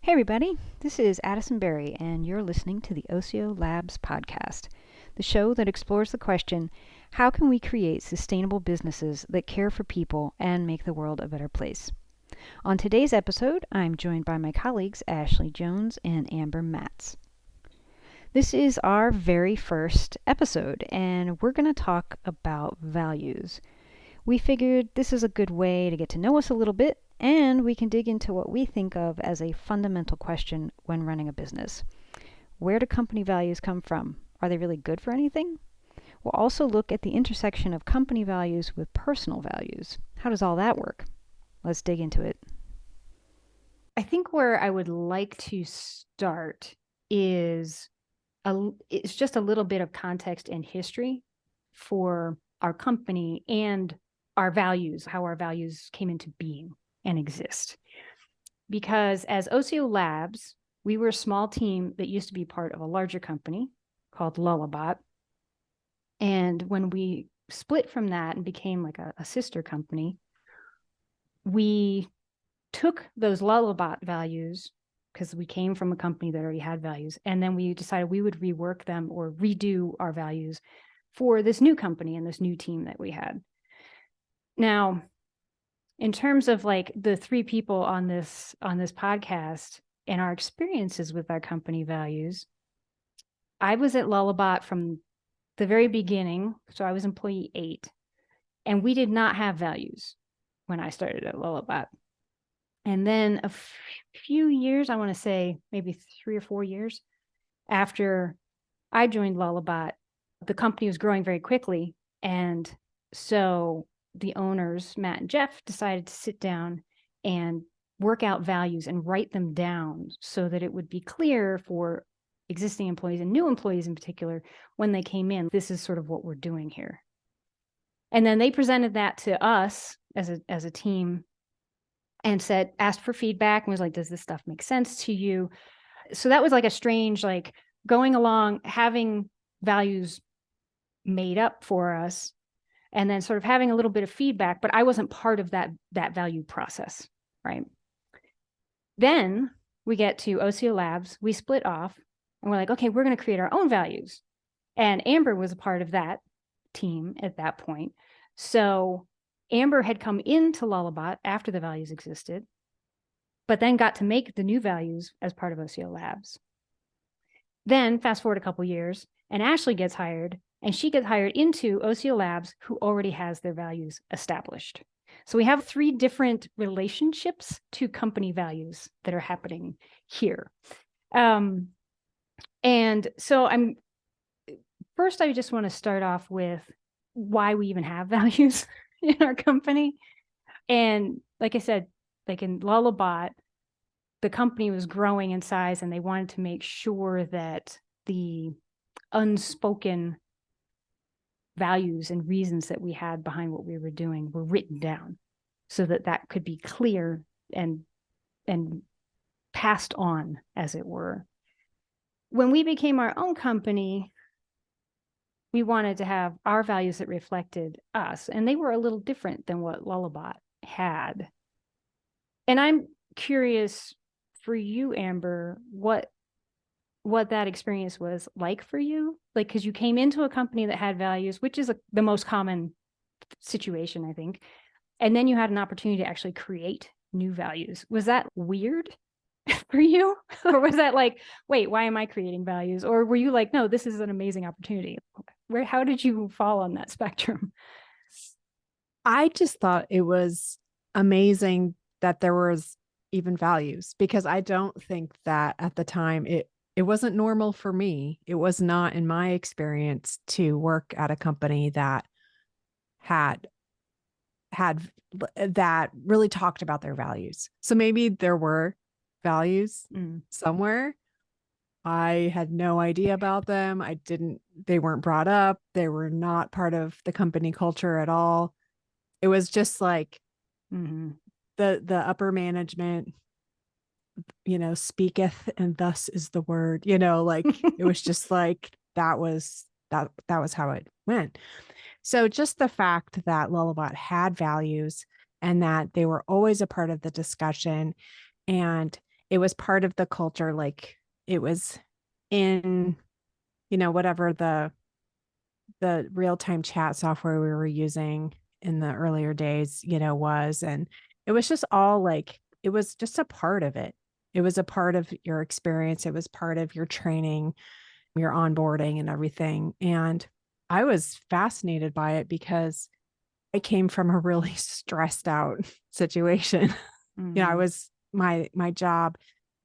Hey everybody, this is Addison Berry, and you're listening to the Osio Labs podcast, the show that explores the question, how can we create sustainable businesses that care for people and make the world a better place? On today's episode, I'm joined by my colleagues Ashley Jones and Amber Matz. This is our very first episode, and we're going to talk about values. We figured this is a good way to get to know us a little bit, and we can dig into what we think of as a fundamental question when running a business. Where do company values come from? Are they really good for anything? We'll also look at the intersection of company values with personal values. How does all that work? Let's dig into it. I think where I would like to start is it's just a little bit of context and history for our company and our values, how our values came into being and exist. Because as Osio Labs, we were a small team that used to be part of a larger company called Lullabot. And when we split from that and became like a sister company, we took those Lullabot values, because we came from a company that already had values, and then we decided we would rework them or redo our values for this new company and this new team that we had. Now, in terms of like the three people on this podcast and our experiences with our company values, I was at Lullabot from the very beginning. So I was employee 8, and we did not have values when I started at Lullabot. And then a few years, I want to say maybe 3 or 4 years after I joined Lullabot, the company was growing very quickly. And so the owners, Matt and Jeff, decided to sit down and work out values and write them down so that it would be clear for existing employees and new employees in particular, when they came in, this is sort of what we're doing here. And then they presented that to us as a team and asked for feedback and was like, does this stuff make sense to you? So that was like a strange, like going along, having values made up for us, and then sort of having a little bit of feedback, but I wasn't part of that value process, right? Then we get to Osio Labs, we split off, and we're like, okay, we're going to create our own values. And Amber was a part of that team at that point. So Amber had come into Lullabot after the values existed, but then got to make the new values as part of Osio Labs. Then fast forward a couple years, and Ashley gets hired, and she gets hired into Osio Labs, who already has their values established. So we have 3 different relationships to company values that are happening here. And so I just want to start off with why we even have values in our company. And like I said, like in Lullabot, the company was growing in size, and they wanted to make sure that the unspoken values and reasons that we had behind what we were doing were written down so that could be clear and passed on, as it were. When we became our own company, we wanted to have our values that reflected us, and they were a little different than what Lullabot had. And I'm curious for you, Amber, what that experience was like for you, like, because you came into a company that had values, which is the most common situation, I think, and then you had an opportunity to actually create new values. Was that weird for you? Or was that like, wait, why am I creating values? Or were you like, no, this is an amazing opportunity? How did you fall on that spectrum? I just thought it was amazing that there was even values, because I don't think that at the time it wasn't normal for me. It was not in my experience to work at a company that had that really talked about their values. So maybe there were values somewhere. I had no idea about them. They weren't brought up. They were not part of the company culture at all. It was just like the upper management, speaketh, and thus is the word, like it was just like that was how it went. So just the fact that Lullabot had values and that they were always a part of the discussion, and it was part of the culture. Like it was in, whatever the real-time chat software we were using in the earlier days, was, and it was just all like, it was just a part of it. It was a part of your experience. It was part of your training, your onboarding and everything. And I was fascinated by it because I came from a really stressed out situation. I was my job,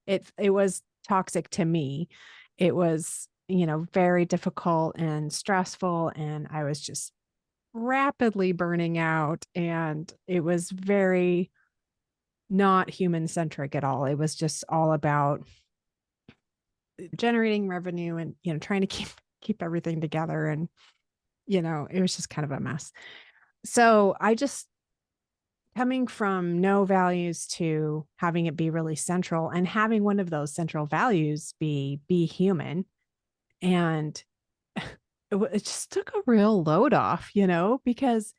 it was toxic to me. It was, very difficult and stressful, and I was just rapidly burning out, and it was very not human centric at all. It was just all about generating revenue and, trying to keep everything together, and it was just kind of a mess. So I just, coming from no values to having it be really central, and having one of those central values be human. And it just took a real load off, because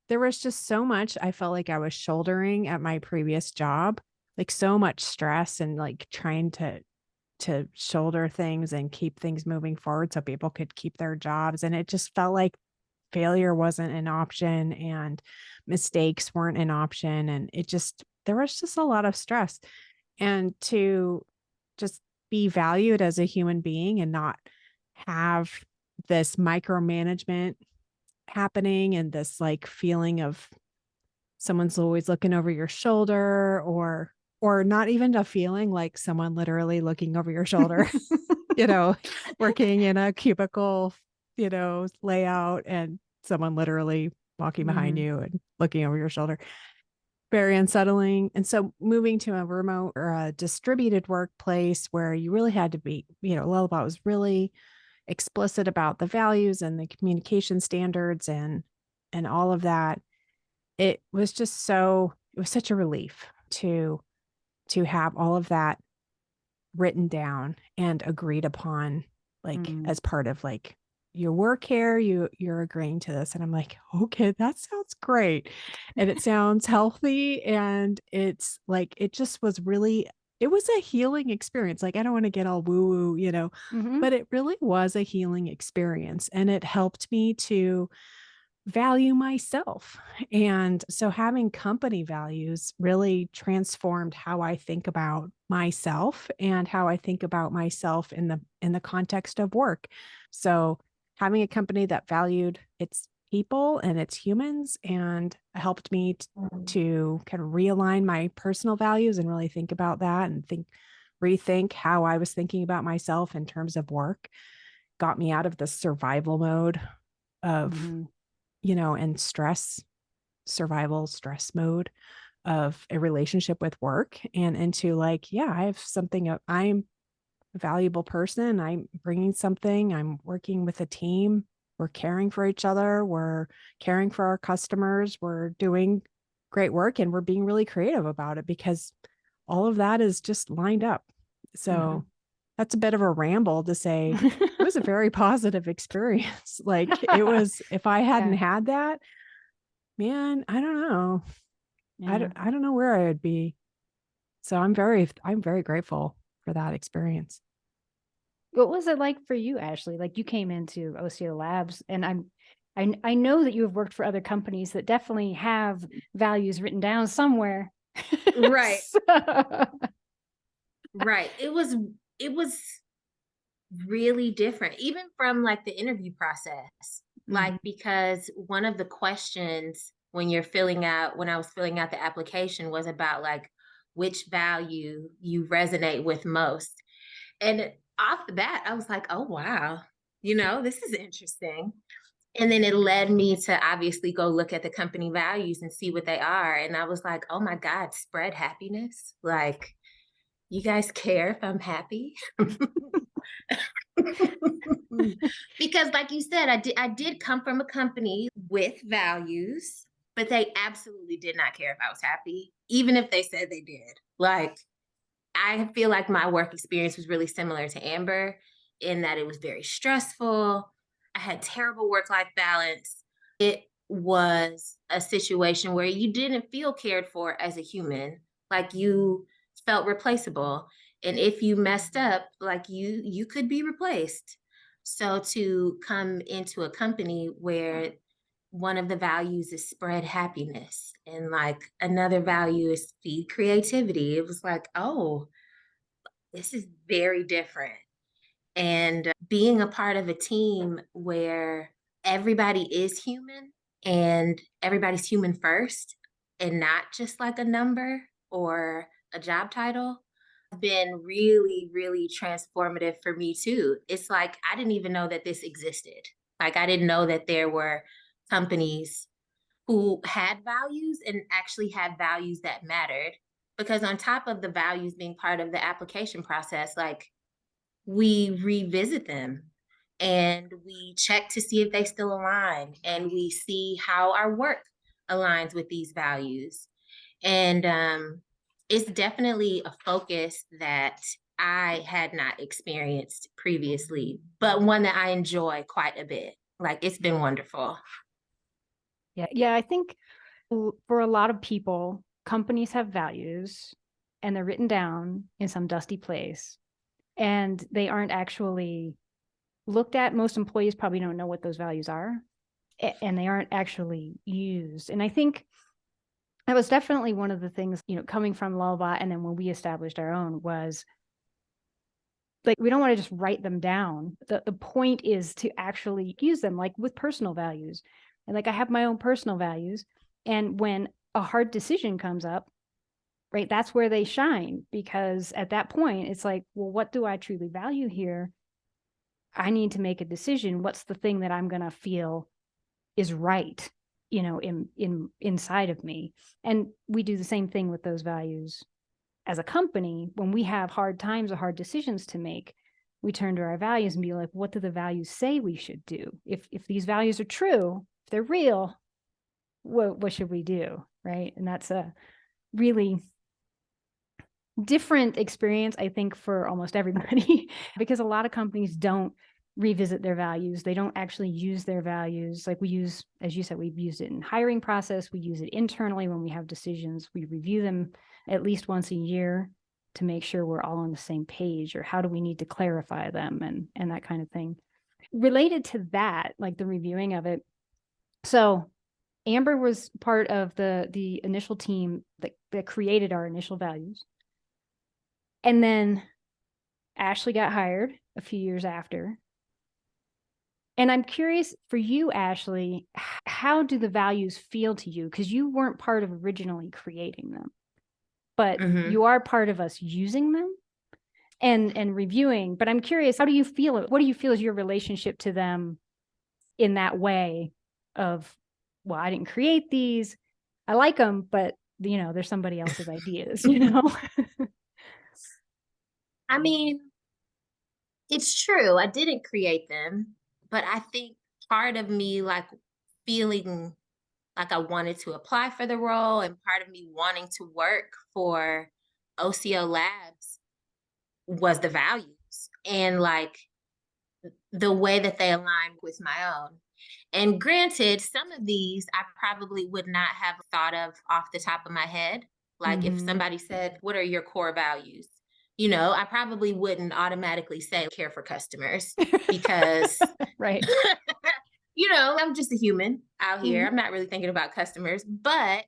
there was just so much I felt like I was shouldering at my previous job, like so much stress and like trying to shoulder things and keep things moving forward so people could keep their jobs. And it just felt like failure wasn't an option and mistakes weren't an option. And there was just a lot of stress. And to just be valued as a human being and not have this micromanagement happening and this like feeling of someone's always looking over your shoulder, or not even a feeling like someone literally looking over your shoulder, working in a cubicle, layout, and someone literally walking behind you and looking over your shoulder. Very unsettling. And so moving to a remote or a distributed workplace where you really had to be, Lullaby was really explicit about the values and the communication standards and all of that. It was such a relief to have all of that written down and agreed upon, like as part of like your work here, you're agreeing to this. And I'm like, okay, that sounds great. And it sounds healthy. And it's like, it was a healing experience. Like, I don't want to get all woo woo, but it really was a healing experience. And it helped me to value myself. And so having company values really transformed how I think about myself and how I think about myself in the context of work. So having a company that valued its people and its humans and helped me to kind of realign my personal values and really think about that and rethink how I was thinking about myself in terms of work, got me out of the survival mode of and survival stress mode of a relationship with work, and into like, yeah, I have something, I'm a valuable person. I'm bringing something. I'm working with a team. We're caring for each other. We're caring for our customers. We're doing great work, and we're being really creative about it because all of that is just lined up. So that's a bit of a ramble to say it was a very positive experience. Like it was, if I hadn't had that, man, I don't know. I don't know where I would be. So I'm very grateful for that experience. What was it like for you, Ashley? Like you came into Osio Labs, and I know that you have worked for other companies that definitely have values written down somewhere. Right. Right. It was really different, even from like the interview process. Like, because one of the questions when I was filling out the application was about like which value you resonate with most. And off the bat, I was like, oh, wow, this is interesting. And then it led me to obviously go look at the company values and see what they are. And I was like, oh my God, spread happiness. Like, you guys care if I'm happy? Because like you said, I did come from a company with values, but they absolutely did not care if I was happy, even if they said they did. Like, I feel like my work experience was really similar to Amber in that it was very stressful. I had terrible work-life balance. It was a situation where you didn't feel cared for as a human, like you felt replaceable. And if you messed up, like you could be replaced. So to come into a company where one of the values is spread happiness and like another value is feed creativity, it was like, oh, this is very different. And being a part of a team where everybody is human and everybody's human first and not just like a number or a job title been really, really transformative for me too. It's like I didn't even know that this existed. Like I didn't know that there were companies who had values and actually had values that mattered. Because on top of the values being part of the application process, like we revisit them and we check to see if they still align and we see how our work aligns with these values. And it's definitely a focus that I had not experienced previously, but one that I enjoy quite a bit. Like it's been wonderful. Yeah, I think for a lot of people, companies have values and they're written down in some dusty place and they aren't actually looked at. Most employees probably don't know what those values are and they aren't actually used. And I think that was definitely one of the things, coming from Lullabot and then when we established our own was like, we don't want to just write them down. The point is to actually use them, like with personal values. And like I have my own personal values. And when a hard decision comes up, right, that's where they shine. Because at that point, it's like, well, what do I truly value here? I need to make a decision. What's the thing that I'm going to feel is right, inside of me? And we do the same thing with those values as a company. When we have hard times or hard decisions to make, we turn to our values and be like, what do the values say we should do? If these values are true, if they're real, what should we do? Right. And that's a really different experience, I think, for almost everybody, because a lot of companies don't revisit their values. They don't actually use their values. Like we use, as you said, we've used it in hiring process. We use it internally when we have decisions. We review them at least once a year to make sure we're all on the same page, or how do we need to clarify them and that kind of thing. Related to that, like the reviewing of it. So Amber was part of the initial team that created our initial values. And then Ashley got hired a few years after. And I'm curious for you, Ashley, how do the values feel to you? Because you weren't part of originally creating them, but you are part of us using them and reviewing. But I'm curious, how do you feel? What do you feel is your relationship to them in that way of, well, I didn't create these. I like them, but there's somebody else's ideas, I mean, it's true. I didn't create them, but I think part of me like feeling like I wanted to apply for the role and part of me wanting to work for Osio Labs was the values and like the way that they align with my own. And granted, some of these I probably would not have thought of off the top of my head. Like if somebody said, what are your core values? I probably wouldn't automatically say care for customers because, right. I'm just a human out here. I'm not really thinking about customers, but,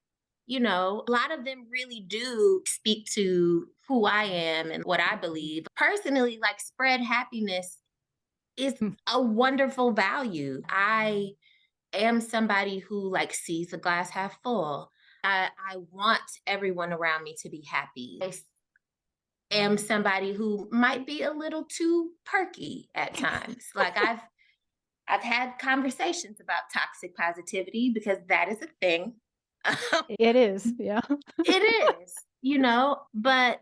a lot of them really do speak to who I am and what I believe. Personally, like spread happiness is a wonderful value. I am somebody who like sees the glass half full. I want everyone around me to be happy. I am somebody who might be a little too perky at times. Like I've had conversations about toxic positivity because that is a thing. It is, yeah. It is, but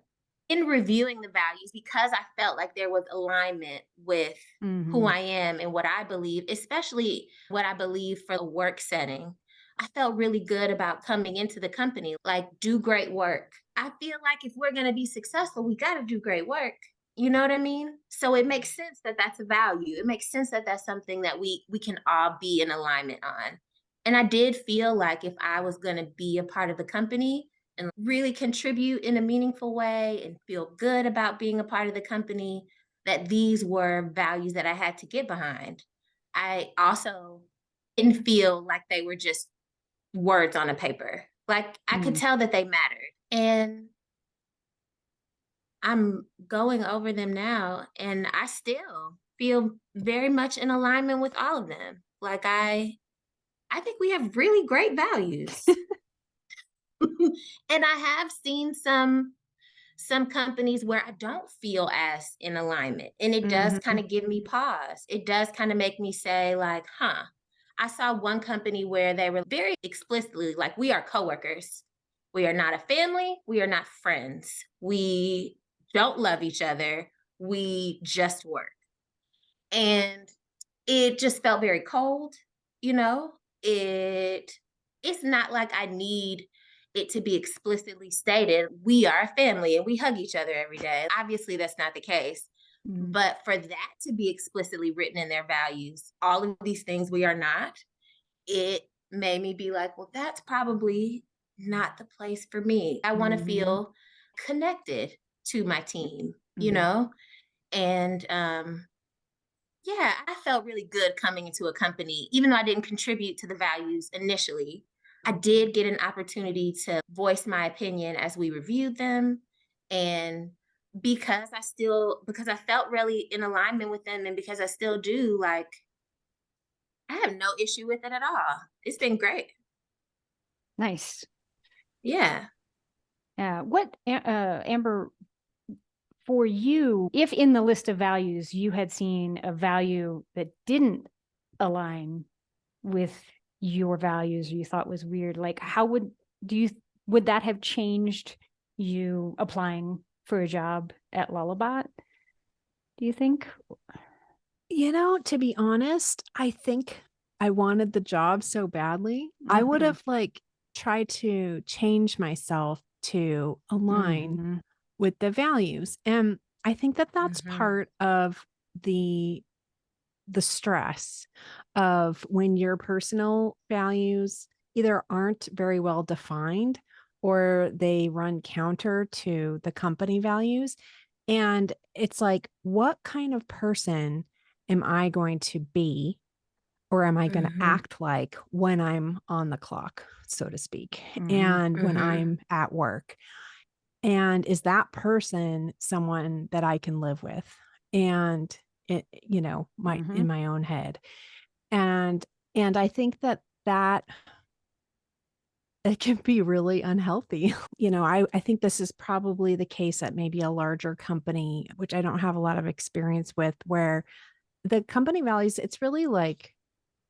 in reviewing the values, because I felt like there was alignment with who I am and what I believe, especially what I believe for a work setting, I felt really good about coming into the company, like do great work. I feel like if we're going to be successful, we got to do great work. You know what I mean? So it makes sense that that's a value. It makes sense that that's something that we can all be in alignment on. And I did feel like if I was going to be a part of the company, and really contribute in a meaningful way and feel good about being a part of the company, that these were values that I had to get behind. I also didn't feel like they were just words on a paper. Like I could tell that they mattered. And I'm going over them now and I still feel very much in alignment with all of them. Like I think we have really great values. And I have seen some companies where I don't feel as in alignment. And it does kind of give me pause. It does kind of make me say, like, huh. I saw one company where they were very explicitly like, we are coworkers. We are not a family. We are not friends. We don't love each other. We just work. And it just felt very cold, you know? It's not like I need it to be explicitly stated, we are a family and we hug each other every day. Obviously, that's not the case. But for that to be explicitly written in their values, all of these things we are not, it made me be like, well, that's probably not the place for me. I want to feel connected to my team, you know? And yeah, I felt really good coming into a company, even though I didn't contribute to the values initially. I did get an opportunity to voice my opinion as we reviewed them. And because I felt really in alignment with them and because I still do, like, I have no issue with it at all. It's been great. Nice. Yeah. Amber, for you, if in the list of values you had seen a value that didn't align with your values or you thought was weird, like how would that have changed you applying for a job at Lullabot, do you think? To be honest, I think I wanted the job so badly. I would have tried to change myself to align with the values. And I think that that's part of the stress of when your personal values either aren't very well defined or they run counter to the company values. And it's like, what kind of person am I going to be, or am I going to act like when I'm on the clock, so to speak, and when I'm at work? And is that person someone that I can live with? And in my own head. And I think that it can be really unhealthy. I think this is probably the case at maybe a larger company, which I don't have a lot of experience with, where the company values, it's really like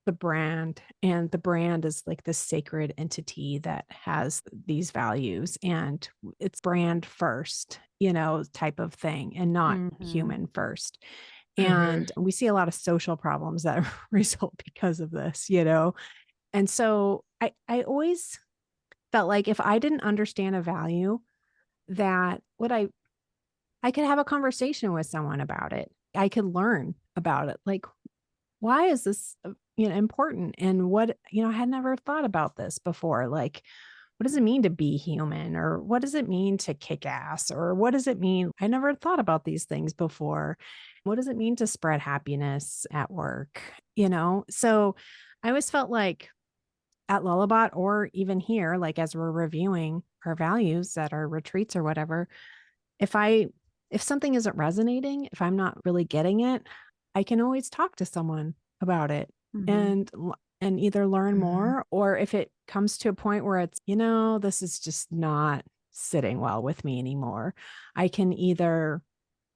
the brand, and the brand is like this sacred entity that has these values, and it's brand first, type of thing, and not human first. And we see a lot of social problems that result because of this, And so I always felt like if I didn't understand a value, that I could have a conversation with someone about it. I could learn about it. Like, why is this, important? And what, I had never thought about this before. Like, what does it mean to be human? Or what does it mean to kick ass? Or what does it mean? I never thought about these things before. What does it mean to spread happiness at work? So I always felt like at Lullabot, or even here, like as we're reviewing our values at our retreats or whatever, if something isn't resonating, if I'm not really getting it, I can always talk to someone about it and either learn more, or if it comes to a point where it's, this is just not sitting well with me anymore, I can either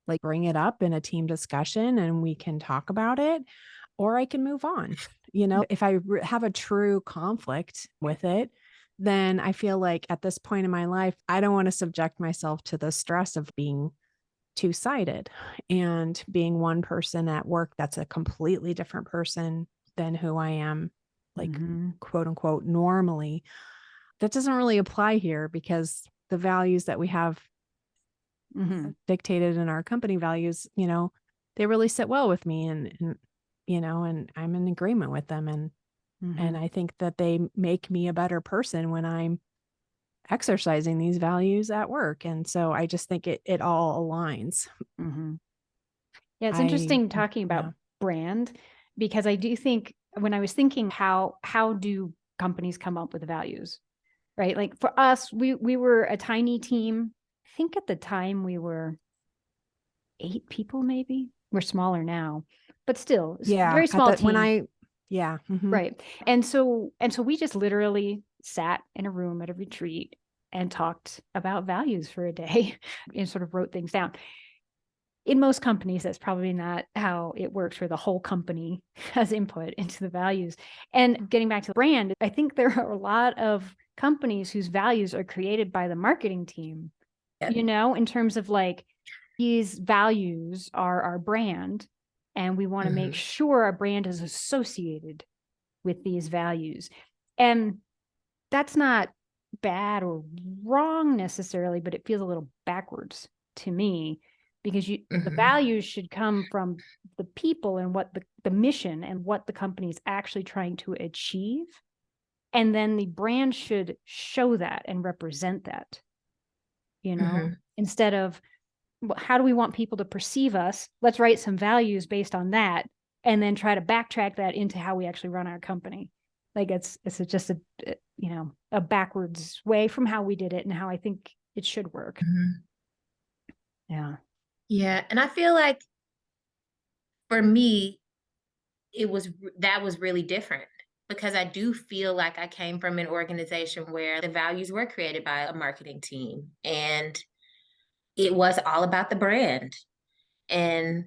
like bring it up in a team discussion and we can talk about it, or I can move on. If I have a true conflict with it, then I feel like at this point in my life, I don't want to subject myself to the stress of being two-sided and being one person at work that's a completely different person than who I am, like, quote unquote, normally. That doesn't really apply here, because the values that we have dictated in our company values, they really sit well with me, and I'm in agreement with them. And I think that they make me a better person when I'm exercising these values at work. And so I just think it all aligns. Mm-hmm. Yeah, it's interesting talking about yeah. brand, because I do think when I was thinking how do companies come up with values, right? Like for us, we were a tiny team. I think at the time we were 8 people, maybe. We're smaller now, but still, it's a Yeah. very small team. Mm-hmm. Right. And so we just literally sat in a room at a retreat and talked about values for a day and sort of wrote things down. In most companies, that's probably not how it works, where the whole company has input into the values. And getting back to the brand, I think there are a lot of companies whose values are created by the marketing team, you know, in terms of like, these values are our brand, and we want to make sure our brand is associated with these values. And that's not bad or wrong necessarily, but it feels a little backwards to me, because the values should come from the people and what the mission and what the company is actually trying to achieve. And then the brand should show that and represent that, you know, instead of, how do we want people to perceive us? Let's write some values based on that, and then try to backtrack that into how we actually run our company. Like it's just a backwards way from how we did it and how I think it should work. Yeah. Yeah. And I feel like for me, that was really different, because I do feel like I came from an organization where the values were created by a marketing team, and it was all about the brand. And,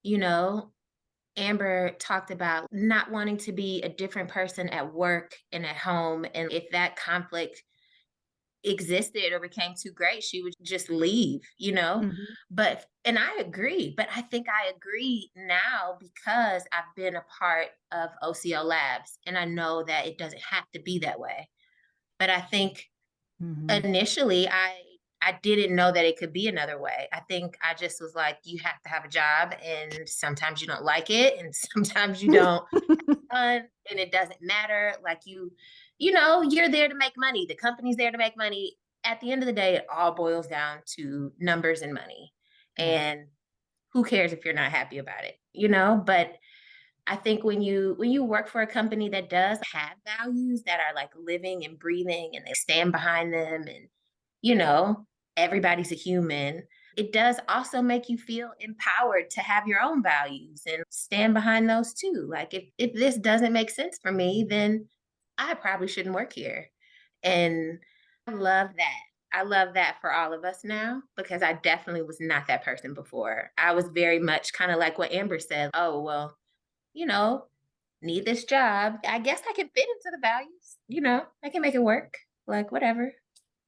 you know, Amber talked about not wanting to be a different person at work and at home. And if that conflict existed or became too great, she would just leave, you know? And I agree, but I think I agree now because I've been a part of OCO Labs, and I know that it doesn't have to be that way. But I think initially I didn't know that it could be another way. I think I just was like, you have to have a job, and sometimes you don't like it, and sometimes you don't and it doesn't matter. Like you're there to make money. The company's there to make money. At the end of the day, it all boils down to numbers and money. And who cares if you're not happy about it, you know? But I think when you work for a company that does have values that are like living and breathing, and they stand behind them, and you know, everybody's a human, it does also make you feel empowered to have your own values and stand behind those too. Like if this doesn't make sense for me, then I probably shouldn't work here. And I love that. I love that for all of us now, because I definitely was not that person before. I was very much kind of like what Amber said. Oh, well, you know, need this job. I guess I can fit into the values, I can make it work. Like whatever.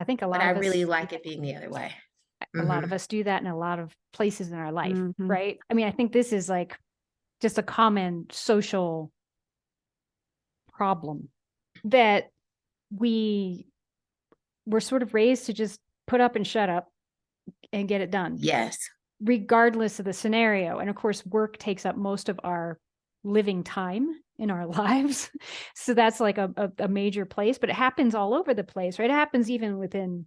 I think But I really like it being the other way. A lot of us do that in a lot of places in our life, right? I mean, I think this is like just a common social problem that we're sort of raised to just put up and shut up and get it done. Yes. Regardless of the scenario. And of course, work takes up most of our living time in our lives. So that's like a major place, but it happens all over the place, right? It happens even within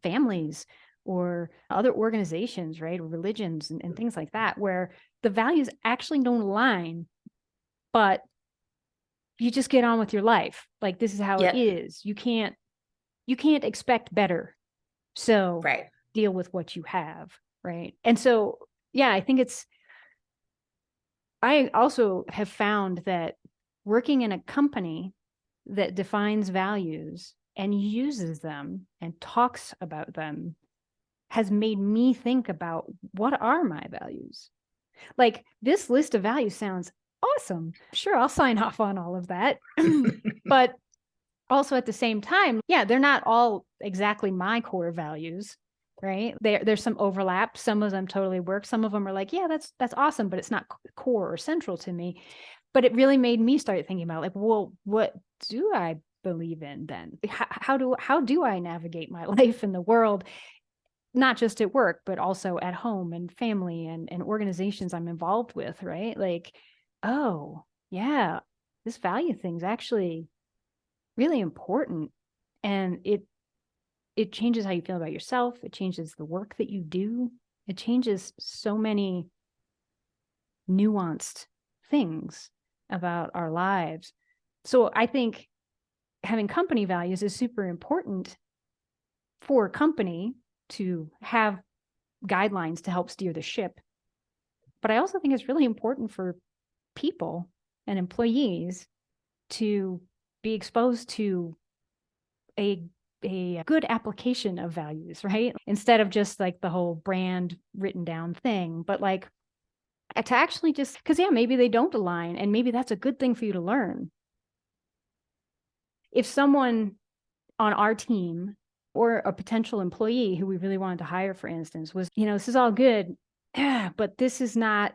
families or other organizations, right? Or religions and things like that, where the values actually don't align, but you just get on with your life. Like, this is how it is. You can't expect better. So deal with what you have. Right. And so, yeah, I think I also have found that working in a company that defines values and uses them and talks about them has made me think about, what are my values? Like, this list of values sounds awesome. Sure, I'll sign off on all of that. But also at the same time, yeah, they're not all exactly my core values, right? There's some overlap. Some of them totally work. Some of them are like, yeah, that's awesome, but it's not core or central to me. But it really made me start thinking about, like, well, what do I believe in then? How do I navigate my life in the world? Not just at work, but also at home and family and organizations I'm involved with, right? Like, oh, yeah, this value thing's actually really important. And it changes how you feel about yourself. It changes the work that you do. It changes so many nuanced things about our lives. So I think having company values is super important for a company to have guidelines to help steer the ship. But I also think it's really important for people and employees to be exposed to a good application of values, right? Instead of just like the whole brand written down thing, but like to actually just, because yeah, maybe they don't align, and maybe that's a good thing for you to learn. If someone on our team or a potential employee who we really wanted to hire, for instance, was, this is all good, but this does not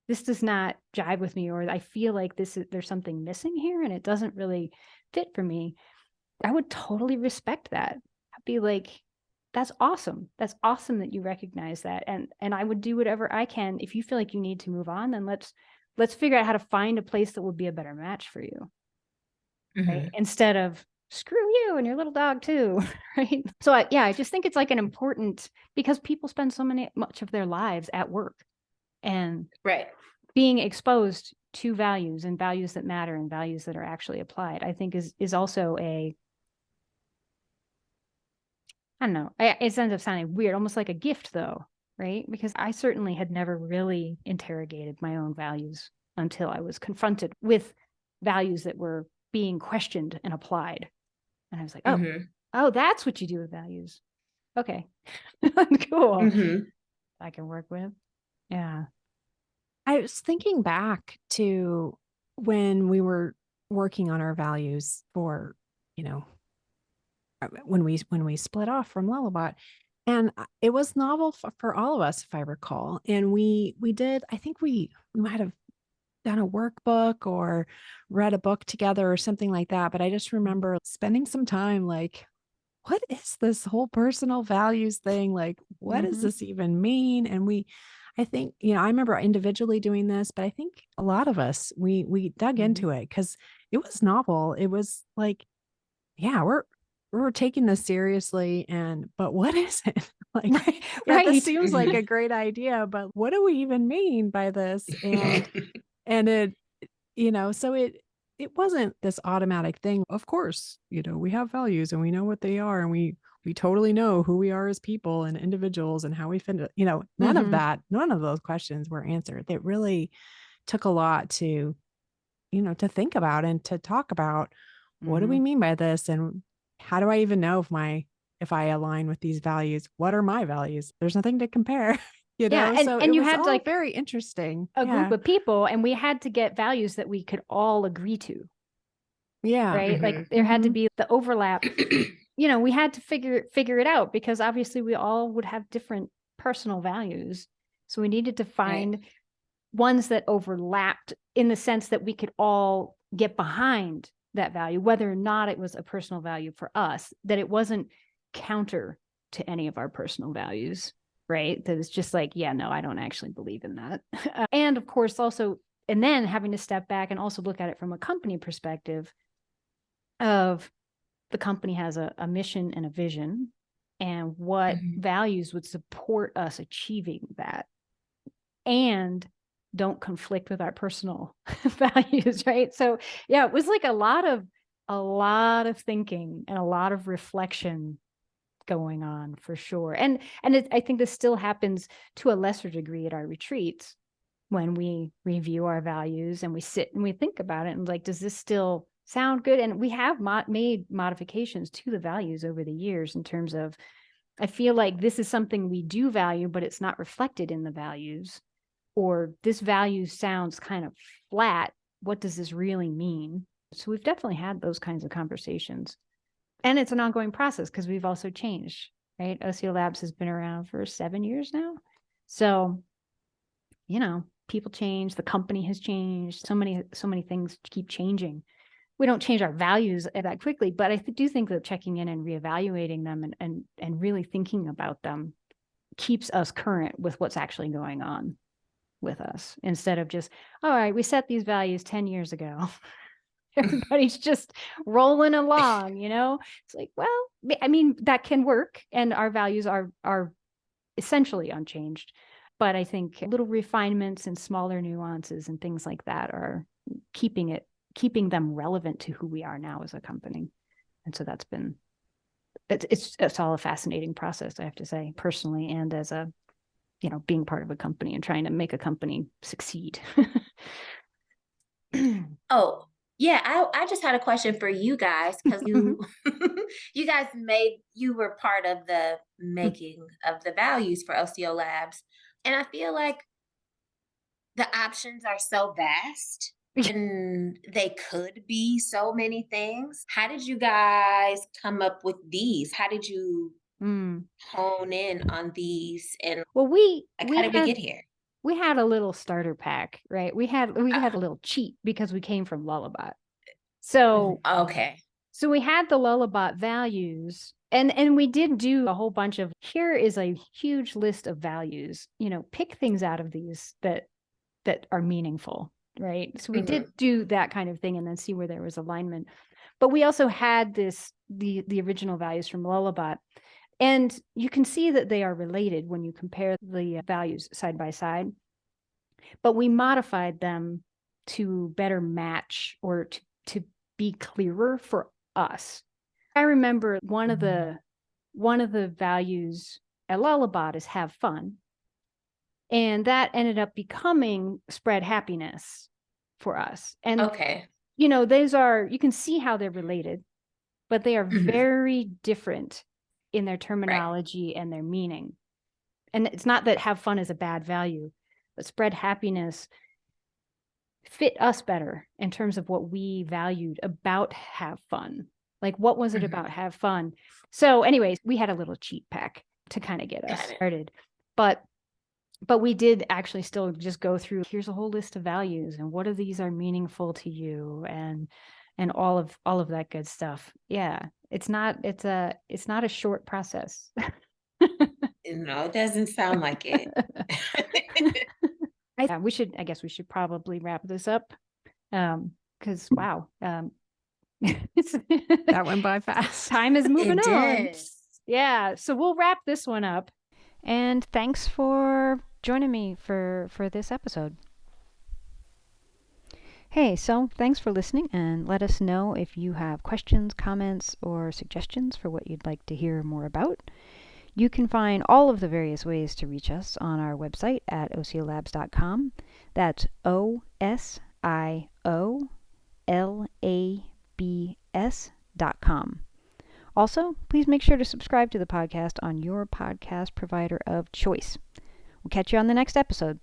jive with me, or I feel like there's something missing here and it doesn't really fit for me, I would totally respect that. I'd be like, that's awesome. That's awesome that you recognize that. And I would do whatever I can. If you feel like you need to move on, then let's figure out how to find a place that would be a better match for you. Right? Instead of screw you and your little dog too. Right. So I just think it's like an important, because people spend much of their lives at work, and being exposed to values and values that matter and values that are actually applied, I think is also I don't know. It ends up sounding weird, almost like a gift though, right? Because I certainly had never really interrogated my own values until I was confronted with values that were being questioned and applied. And I was like, oh, that's what you do with values. Okay. Cool. I can work with. Yeah. I was thinking back to when we were working on our values for, when we split off from Lullabot, and it was novel for all of us, if I recall. And we did, I think we might have done a workbook or read a book together or something like that. But I just remember spending some time like, what is this whole personal values thing? Like, what does this even mean? And I think, I remember individually doing this, but I think a lot of us, we dug into it because it was novel. It was like, yeah, we're taking this seriously, but what is it? Like, yeah, this seems like a great idea, but what do we even mean by this? And it, so it wasn't this automatic thing. Of course, we have values and we know what they are, and we totally know who we are as people and individuals and how we fit. None of that, none of those questions were answered. It really took a lot to, to think about and to talk about what do we mean by this, and how do I even know if I align with these values? What are my values? There's nothing to compare. Yeah, so and it you was had all like very interesting. A group of people, and we had to get values that we could all agree to. Yeah. Right. Like there had to be the overlap. We had to figure it out, because obviously we all would have different personal values. So we needed to find ones that overlapped in the sense that we could all get behind that value, whether or not it was a personal value for us, that it wasn't counter to any of our personal values. Right. That it's just like, yeah, no, I don't actually believe in that. And of course, also, and then having to step back and also look at it from a company perspective of the company has a mission and a vision, and what values would support us achieving that and don't conflict with our personal values. Right. So yeah, it was like a lot of thinking and a lot of reflection going on, for sure. And I think this still happens to a lesser degree at our retreats, when we review our values and we sit and we think about it and like, does this still sound good? And we have made modifications to the values over the years in terms of, I feel like this is something we do value, but it's not reflected in the values, or this value sounds kind of flat. What does this really mean? So we've definitely had those kinds of conversations. And it's an ongoing process because we've also changed, right? Osio Labs has been around for 7 years now. So, people change, the company has changed, so many things keep changing. We don't change our values that quickly, but I do think that checking in and reevaluating them and really thinking about them keeps us current with what's actually going on with us, instead of just, all right, we set these values 10 years ago. Everybody's just rolling along, It's like, well, I mean, that can work, and our values are essentially unchanged. But I think little refinements and smaller nuances and things like that are keeping them relevant to who we are now as a company. And so that's been, it's all a fascinating process, I have to say, personally, and as a, being part of a company and trying to make a company succeed. Oh, yeah, I just had a question for you guys, because you you were part of the making of the values for Osio Labs. And I feel like the options are so vast and they could be so many things. How did you guys come up with these? How did you hone in on these? And well, how did we get here? We had a little starter pack, right? We had a little cheat because we came from Lullabot. So okay. So we had the Lullabot values, and we did do a whole bunch of, here is a huge list of values, pick things out of these that are meaningful, right? So we did do that kind of thing and then see where there was alignment. But we also had the original values from Lullabot. And you can see that they are related when you compare the values side by side. But we modified them to better match, or to be clearer for us. I remember one of the values at Lullabot is have fun. And that ended up becoming spread happiness for us. And those are, you can see how they're related, but they are very different in their terminology and their meaning. And it's not that have fun is a bad value, but spread happiness fit us better in terms of what we valued about have fun. Like, what was it about have fun? So anyways, we had a little cheat pack to kind of get us started. But we did actually still just go through, here's a whole list of values and what of these are meaningful to you, and all of that good stuff. Yeah. It's not a short process. No, it doesn't sound like it. I guess we should probably wrap this up. Because wow. That went by fast. Time is moving on. Yeah. So we'll wrap this one up. And thanks for joining me for this episode. Hey, so thanks for listening, and let us know if you have questions, comments, or suggestions for what you'd like to hear more about. You can find all of the various ways to reach us on our website at osiolabs.com. That's OSIOLABS.com. Also, please make sure to subscribe to the podcast on your podcast provider of choice. We'll catch you on the next episode.